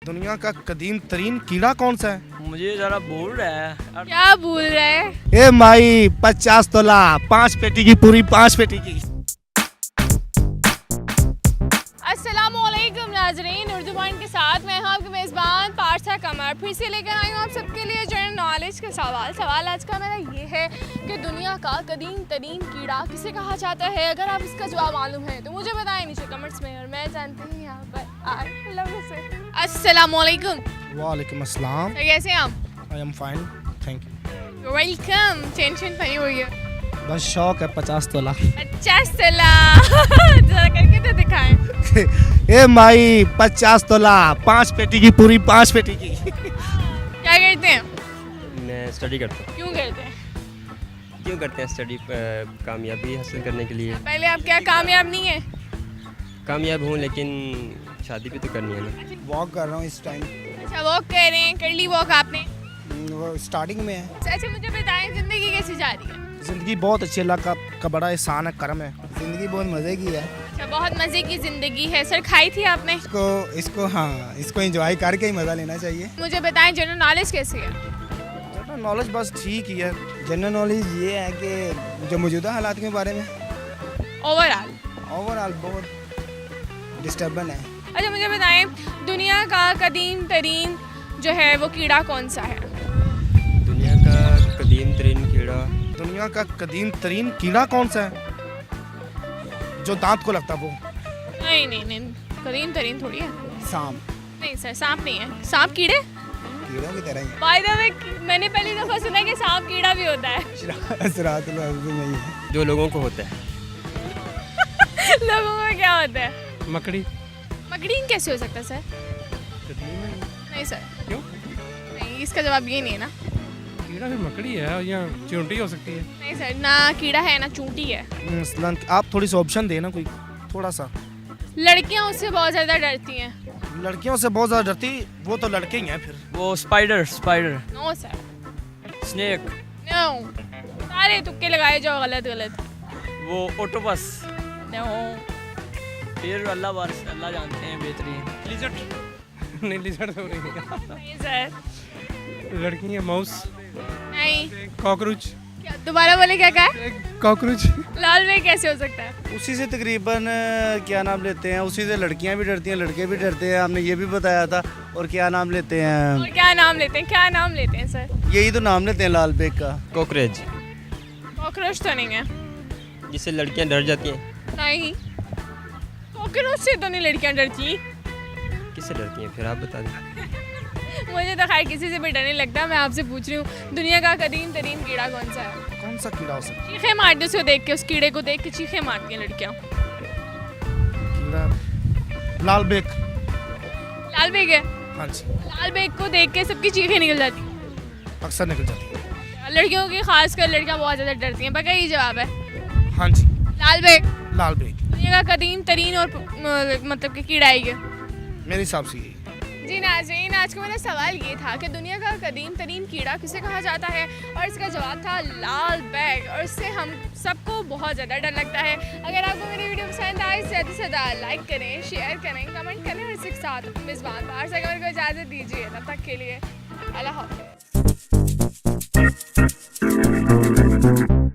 दुनिया का कदीम तरीन कीड़ा कौन सा है? मुझे जरा भूल रहा है। क्या भूल रहे हैं? ए माई 50 तोला 5 पेटी की पूरी 5 पेटी की। अस्सलामुअलैकुम नाजरीन, उर्दू पॉइंट के साथ मैं हूं आपके मेज़बान पारसा कमर। फिर से लेकर आई हूं आप सबके लिए जनरल नॉलेज का सवाल आज का मेरा ये है कि दुनिया का कदीम तरीन कीड़ा किसे कहा जाता है? अगर आप इसका जवाब मालूम है तो मुझे बताएं नीचे कमेंट्स में, और मैं जानती हूँ यहाँ पर अस्सलामुअलैकुम। वालेकुम अस्सलाम। तो कैसे हैं आप? I am fine, thank you. Welcome. Tension बनी हुई है, बस शौक है 50 तोला। 50 तोला जरा करके तो दिखाएं। ए माई 50 तोला 5 पेटी की पूरी 5 पेटी की। क्या करते हैं? मैं स्टडी करता हूँ। क्यों करते हैं? क्यों करते हैं स्टडी? कामयाबी हासिल करने के लिए। पहले आप क्या कामयाब नहीं है? कामयाब हूँ लेकिन शादी भी तो करनी है ना। वॉक कर रहा हूँ इस टाइम। अच्छा, वॉक कर रहे हैं। कर ली वॉक आपने? वो स्टार्टिंग में है। अच्छा, मुझे बताएं जिंदगी कैसी जा रही है? जिंदगी बहुत अच्छी, अल्लाह का बड़ा एहसान है, करम है। ज़िंदगी बहुत मज़े की है। अच्छा, बहुत मज़े की ज़िंदगी है। सर खाई थी आपने? इसको एंजॉय करके ही मज़ा लेना चाहिए। मुझे बताएं जनरल नॉलेज कैसी है? जनरल नॉलेज बस ठीक ही है। जनरल नॉलेज ये है कि जो मौजूदा हालात के बारे में ओवरऑल बहुत डिस्टर्बन है। अच्छा, मुझे बताएं दुनिया का कदीम तरीन जो है वो कीड़ा कौन सा है? दुनिया का कदीम तरीन कीड़ा। दुनिया का कदीम तरीन कीड़ा कौन सा है? जो दांत को लगता वो। नहीं, कदीम तरीन थोड़ी है। सांप। नहीं सर, सांप नहीं है। सांप कीड़े कीड़ों की तरह ही बाय द वे मैंने पहली दफ़ा सुना कि सांप कीड़ा भी होता है। असरातुल अज़म में ही है। जो लोगों को होता है। लोगों को क्या होता है? मकड़ी। मकड़ी कैसे हो सकता है सर? नहीं सर, क्यों? नहीं, इसका जवाब ये नहीं है ना। कीड़ा भी मकड़ी है या चींटी हो सकती है? नहीं सर, ना कीड़ा है ना चूंटी है। मसलन आप थोड़ी सी ऑप्शन देना कोई, थोड़ा सा। लड़कियां उससे बहुत ज़्यादा डरती हैं। लड़कियों से बहुत ज़्यादा डरती, वो तो लड़के ही हैं फिर। वो spider. No sir, snake. No. सारे तुक्के लगाए जाओ गलत। वो ऑक्टोपस। नो। फिर अल्लाह जानते हैं बेहतरीन। लिजर्ड। नहीं, लिजर्ड हो रही है। नहीं सर, लड़की है माउस। नहीं। कॉकरोच। क्या दोबारा बोले? क्या कहा? कॉकरोच। लाल में कैसे हो सकता है? उसी से तकरीबन क्या नाम लेते हैं, उसी से लड़कियां भी डरती हैं, लड़के भी डरते हैं। आपने ये भी बताया था। और क्या नाम लेते हैं? और क्या नाम लेते हैं सर? यही तो नाम लेते हैं लाल बेग का। कॉकरोच। कॉकरोच तो नहीं है। जिससे लड़कियां डर जाती हैं। नहीं, कॉकरोच से तो नहीं लड़कियां डरती। किससे डरती हैं फिर आप बता दें। मुझे तो खैर किसी से भी डर नहीं लगता। मैं आपसे पूछ रही हूँ दुनिया का कदीम तरीन कीड़ा कौन सा है? कौन सा कीड़ा हो सकता है? चीखे मारते उसको देख के, उस कीड़े को देख के चीखे मारती हैं लड़कियाँ। कीड़ा लाल बेग। लाल बेग है? हाँ जी, लाल बेग को देख के सबकी चीखें निकल जाती हैं। अक्सर निकल जाती है। लड़कियों की खासकर लड़कियाँ बहुत ज़्यादा डरती हैं। पक्का यही जवाब है? हाँ जी, लाल बेग लाल बेग दुनिया का कदीम तरीन और मतलब कि कीड़ा है ये। मेरे हिसाब से यही। जी नाज़रीन, आज का मेरा सवाल ये था कि दुनिया का कदीम तरीन कीड़ा किसे कहा जाता है, और इसका जवाब था लाल बैग, और इससे हम सबको बहुत ज़्यादा डर लगता है। अगर आपको मेरी वीडियो पसंद आए ज़्यादा से ज़्यादा लाइक करें, शेयर करें, कमेंट करें, और इसके साथ मेज़बान पारसा कमर को इजाज़त दीजिए। तब तक के लिए अल्लाह हाफ़िज़।